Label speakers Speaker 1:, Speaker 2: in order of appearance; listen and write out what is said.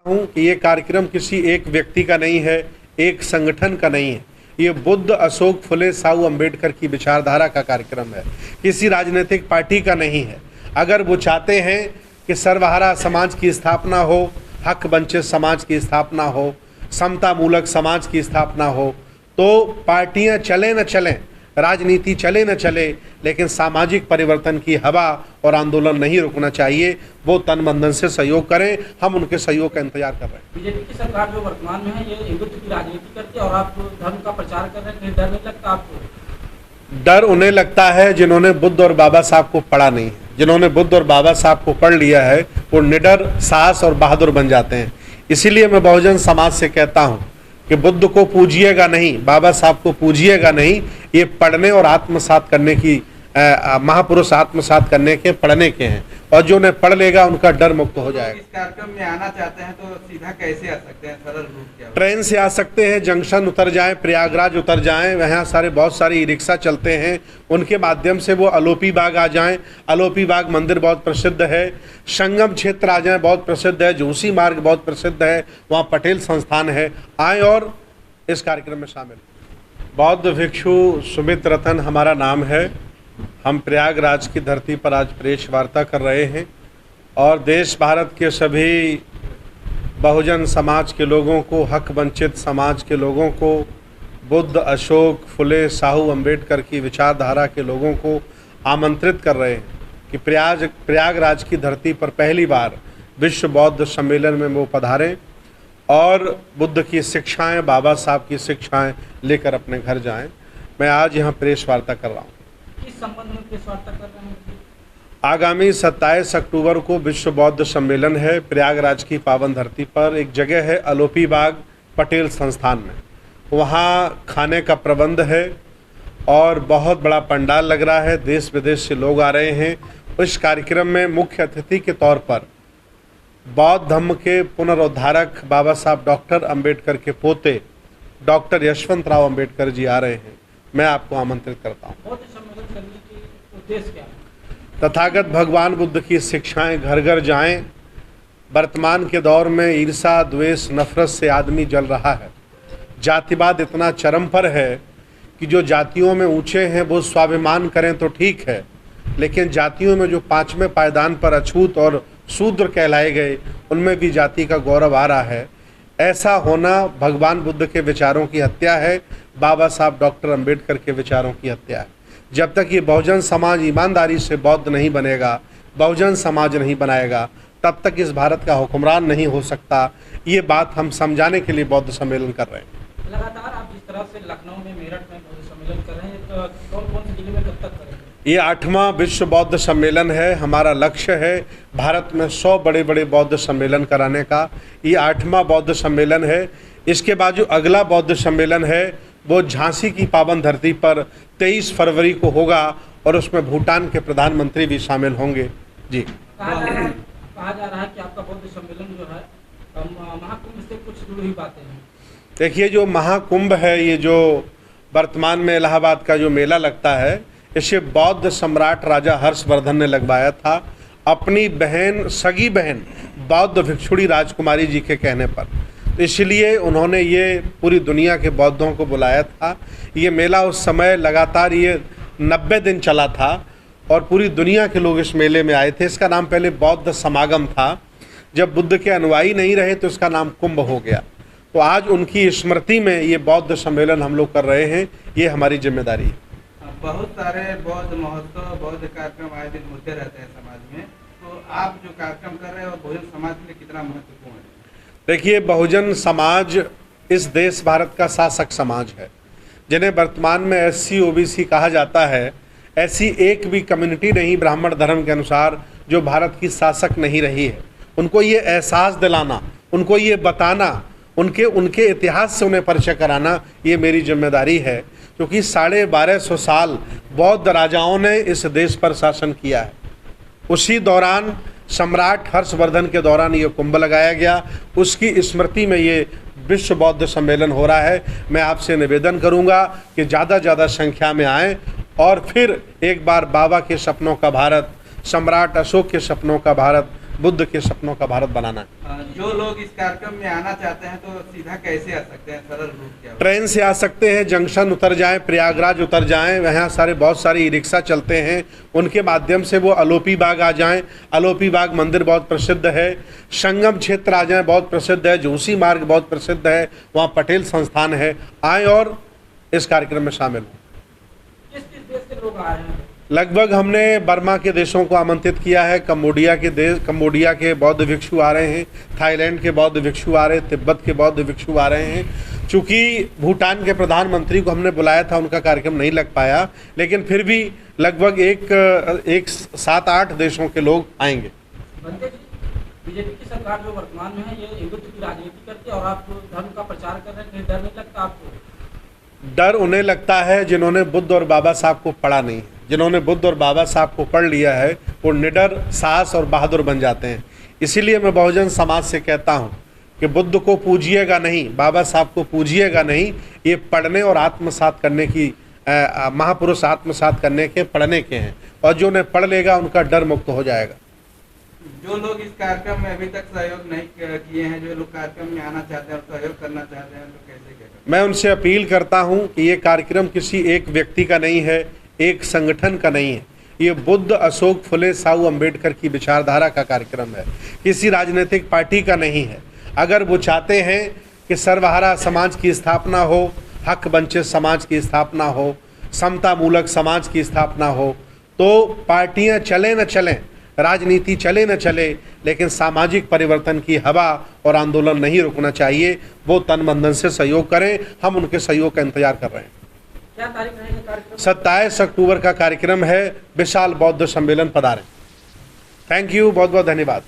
Speaker 1: हूँ कि ये कार्यक्रम किसी एक व्यक्ति का नहीं है, एक संगठन का नहीं है। ये बुद्ध, अशोक, फुले, साहू अम्बेडकर की विचारधारा का कार्यक्रम है, किसी राजनीतिक पार्टी का नहीं है। अगर वो चाहते हैं कि सर्वहारा समाज की स्थापना हो, हक वंचित समाज की स्थापना हो, समता मूलक समाज की स्थापना हो, तो पार्टियां चले न चलें, राजनीति चले न चले, लेकिन सामाजिक परिवर्तन की हवा और आंदोलन नहीं रुकना चाहिए। वो तन मन धन से सहयोग करें, हम उनके सहयोग का इंतजार कर रहे हैं।
Speaker 2: बीजेपी की सरकार जो वर्तमान में है, ये हिंदुत्व की राजनीति करती है और आप धर्म का प्रचार कर रहे हैं, कहीं डर नहीं लगता आपको?
Speaker 1: डर उन्हें लगता है जिन्होंने बुद्ध और बाबा साहब को पढ़ा नहीं है। जिन्होंने बुद्ध और बाबा साहब को पढ़ लिया है वो निडर, साहस और बहादुर बन जाते हैं। इसीलिए मैं बहुजन समाज से कहता हूं कि बुद्ध को पूजिएगा नहीं, बाबा साहब को पूजिएगा नहीं, ये पढ़ने और आत्मसात करने की महापुरुष आत्मसात करने के, पढ़ने के हैं, और जो उन्हें पढ़ लेगा उनका डर मुक्त हो जाएगा।
Speaker 3: इस कार्यक्रम में आना चाहते हैं तो सीधा कैसे आ सकते हैं? सरल रूट क्या होगा?
Speaker 1: ट्रेन से आ सकते हैं, जंक्शन उतर जाएं, प्रयागराज उतर जाएं, वहाँ सारे बहुत सारे ई रिक्शा चलते हैं, उनके माध्यम से वो अलोपी बाग आ जाएं। अलोपी बाग मंदिर बहुत प्रसिद्ध है। संगम क्षेत्र आ जाएं, बहुत प्रसिद्ध है। जोशी मार्ग बहुत प्रसिद्ध है, वहाँ पटेल संस्थान है। आएँ और इस कार्यक्रम में शामिल। बौद्ध भिक्षु सुमित रतन हमारा नाम है। हम प्रयागराज की धरती पर आज प्रेस वार्ता कर रहे हैं और देश भारत के सभी बहुजन समाज के लोगों को, हक वंचित समाज के लोगों को, बुद्ध, अशोक, फुले, साहू अम्बेडकर की विचारधारा के लोगों को आमंत्रित कर रहे हैं कि प्रयागराज की धरती पर पहली बार विश्व बौद्ध सम्मेलन में वो पधारें और बुद्ध की शिक्षाएं, बाबा साहब की शिक्षाएं लेकर अपने घर जाएं। मैं आज यहाँ प्रेस वार्ता कर रहा हूँ।
Speaker 2: किस संबंध में प्रेस वार्ता कर रहे हैं?
Speaker 1: आगामी 27 अक्टूबर को विश्व बौद्ध सम्मेलन है प्रयागराज की पावन धरती पर। एक जगह है अलोपी बाग, पटेल संस्थान में, वहाँ खाने का प्रबंध है और बहुत बड़ा पंडाल लग रहा है। देश विदेश से लोग आ रहे हैं। इस कार्यक्रम में मुख्य अतिथि के तौर पर बौद्ध धर्म के पुनरुद्धारक बाबा साहब डॉक्टर अम्बेडकर के पोते डॉक्टर यशवंत राव अम्बेडकर जी आ रहे हैं। मैं आपको आमंत्रित करता हूँ।
Speaker 2: बौद्ध सम्मेलन करने की उद्देश्य क्या है?
Speaker 1: तथागत भगवान बुद्ध की शिक्षाएं घर घर जाएं। वर्तमान के दौर में ईर्षा, द्वेष, नफरत से आदमी जल रहा है। जातिवाद इतना चरम पर है कि जो जातियों में ऊंचे हैं वो स्वाभिमान करें तो ठीक है, लेकिन जातियों में जो पांचवें पायदान पर अछूत और शूद्र कहलाए गए, उनमें भी जाति का गौरव आ रहा है। ऐसा होना भगवान बुद्ध के विचारों की हत्या है, बाबा साहब डॉक्टर अम्बेडकर के विचारों की हत्या है। जब तक ये बहुजन समाज ईमानदारी से बौद्ध नहीं बनेगा, बहुजन समाज नहीं बनाएगा, तब तक इस भारत का हुक्मरान नहीं हो सकता। ये बात हम समझाने के लिए बौद्ध सम्मेलन कर रहे हैं।
Speaker 2: लगातार आप जिस तरह से लखनऊ में, मेरठ में बौद्ध सम्मेलन कर रहे हैं, तो कौन कौन से जिले में कब तक करेंगे?
Speaker 1: ये 8वां विश्व बौद्ध सम्मेलन है। हमारा लक्ष्य है भारत में 100 बड़े बड़े बौद्ध सम्मेलन कराने का। ये 8वां बौद्ध सम्मेलन है। इसके बाद जो अगला बौद्ध सम्मेलन है वो झांसी की पावन धरती पर 23 फरवरी को होगा और उसमें भूटान के प्रधानमंत्री भी शामिल होंगे। जी,
Speaker 2: कहा जा रहा है कि आपका बौद्ध सम्मेलन जो है महाकुंभ से कुछ जुड़ी हुई बातें हैं।
Speaker 1: देखिए, जो महाकुंभ है, ये जो वर्तमान में इलाहाबाद का जो मेला लगता है, इसे बौद्ध सम्राट राजा हर्षवर्धन ने लगवाया था अपनी बहन, सगी बहन बौद्ध भिक्षुणी राजकुमारी जी के कहने पर। तो इसलिए उन्होंने ये पूरी दुनिया के बौद्धों को बुलाया था। ये मेला उस समय लगातार ये 90 दिन चला था और पूरी दुनिया के लोग इस मेले में आए थे। इसका नाम पहले बौद्ध समागम था। जब बुद्ध के अनुयायी नहीं रहे तो इसका नाम कुंभ हो गया। तो आज उनकी स्मृति में ये बौद्ध सम्मेलन हम लोग कर रहे हैं। ये हमारी जिम्मेदारी है।
Speaker 3: बहुत सारे बौद्ध महोत्सव, बौद्ध कार्यक्रम आए दिन होते रहते हैं समाज में, तो आप जो कार्यक्रम कर रहे हैं वो बहुजन समाज के लिए कितना महत्वपूर्ण है?
Speaker 1: देखिए, बहुजन समाज इस देश भारत का शासक समाज है, जिन्हें वर्तमान में SC OBC कहा जाता है। ऐसी एक भी कम्युनिटी नहीं ब्राह्मण धर्म के अनुसार जो भारत की शासक नहीं रही है। उनको ये एहसास दिलाना, उनको ये बताना, उनके इतिहास से उन्हें परिचय कराना, ये मेरी जिम्मेदारी है। क्योंकि 1250 साल बौद्ध राजाओं ने इस देश पर शासन किया है। उसी दौरान सम्राट हर्षवर्धन के दौरान ये कुंभ लगाया गया। उसकी स्मृति में ये विश्व बौद्ध सम्मेलन हो रहा है। मैं आपसे निवेदन करूंगा कि ज़्यादा ज़्यादा संख्या में आएँ और फिर एक बार बाबा के सपनों का भारत, सम्राट अशोक के सपनों का भारत बुद्ध के सपनों का भारत बनाना है।
Speaker 3: जो लोग इस कार्यक्रम में आना चाहते हैं तो सीधा कैसे आ सकते हैं, सरल रूट क्या होगा?
Speaker 1: ट्रेन से आ सकते हैं, जंक्शन उतर जाएं, प्रयागराज उतर जाएं, वहाँ सारे बहुत सारे ई रिक्शा चलते हैं, उनके माध्यम से वो अलोपी बाग आ जाएं। अलोपी बाग मंदिर बहुत प्रसिद्ध है, संगम क्षेत्र आ जाएं, बहुत प्रसिद्ध है, जोशी मार्ग बहुत प्रसिद्ध है, वहाँ पटेल संस्थान है। आएँ और इस कार्यक्रम में शामिल हों।
Speaker 2: किस किस देश के लोग आ रहे हैं?
Speaker 1: लगभग हमने बर्मा के देशों को आमंत्रित किया है, कंबोडिया के बौद्ध भिक्षु आ रहे हैं, थाईलैंड के बौद्ध भिक्षु आ रहे हैं, तिब्बत के बौद्ध भिक्षु आ रहे हैं। चूँकि भूटान के प्रधानमंत्री को हमने बुलाया था, उनका कार्यक्रम नहीं लग पाया, लेकिन फिर भी लगभग एक 7-8 देशों के लोग आएंगे।
Speaker 2: बनते जी, बीजेपी की सरकार जो वर्तमान में है ये हिंदुत्व की राजनीति करती है और आप धर्म का प्रचार कर रहे हैं, कहीं डर नहीं लगता आपको?
Speaker 1: डर उन्हें लगता है जिन्होंने बुद्ध और बाबा साहब को पढ़ा नहीं है। जिन्होंने बुद्ध और बाबा साहब को पढ़ लिया है वो निडर, साहस और बहादुर बन जाते हैं। इसीलिए मैं बहुजन समाज से कहता हूँ कि बुद्ध को पूजिएगा नहीं, बाबा साहब को पूजिएगा नहीं, ये पढ़ने और आत्मसात करने की महापुरुष आत्मसात करने के, पढ़ने के हैं, और जो उन्हें पढ़ लेगा उनका डर मुक्त हो जाएगा।
Speaker 3: जो लोग इस कार्यक्रम में अभी तक सहयोग नहीं किए हैं, जो लोग कार्यक्रम में आना चाहते हैं और सहयोग करना चाहते हैं, तो कैसे क्या करें?
Speaker 1: मैं उनसे अपील करता हूं कि ये कार्यक्रम किसी एक व्यक्ति का नहीं है, एक संगठन का नहीं है। ये बुद्ध, अशोक, फुले, साहू अम्बेडकर की विचारधारा का कार्यक्रम है, किसी राजनीतिक पार्टी का नहीं है। अगर वो चाहते हैं कि सर्वहारा समाज की स्थापना हो, हक वंचित समाज की स्थापना हो, समता मूलक समाज की स्थापना हो, तो पार्टियां चले न चलें, राजनीति चले न चले, लेकिन सामाजिक परिवर्तन की हवा और आंदोलन नहीं रुकना चाहिए। वो तन मन धन से सहयोग करें, हम उनके सहयोग का इंतजार कर रहे हैं।
Speaker 2: क्या तारीख रहेगा कार्यक्रम?
Speaker 1: 27 अक्टूबर का कार्यक्रम है, विशाल बौद्ध सम्मेलन, पधारें। थैंक यू, बहुत बहुत धन्यवाद।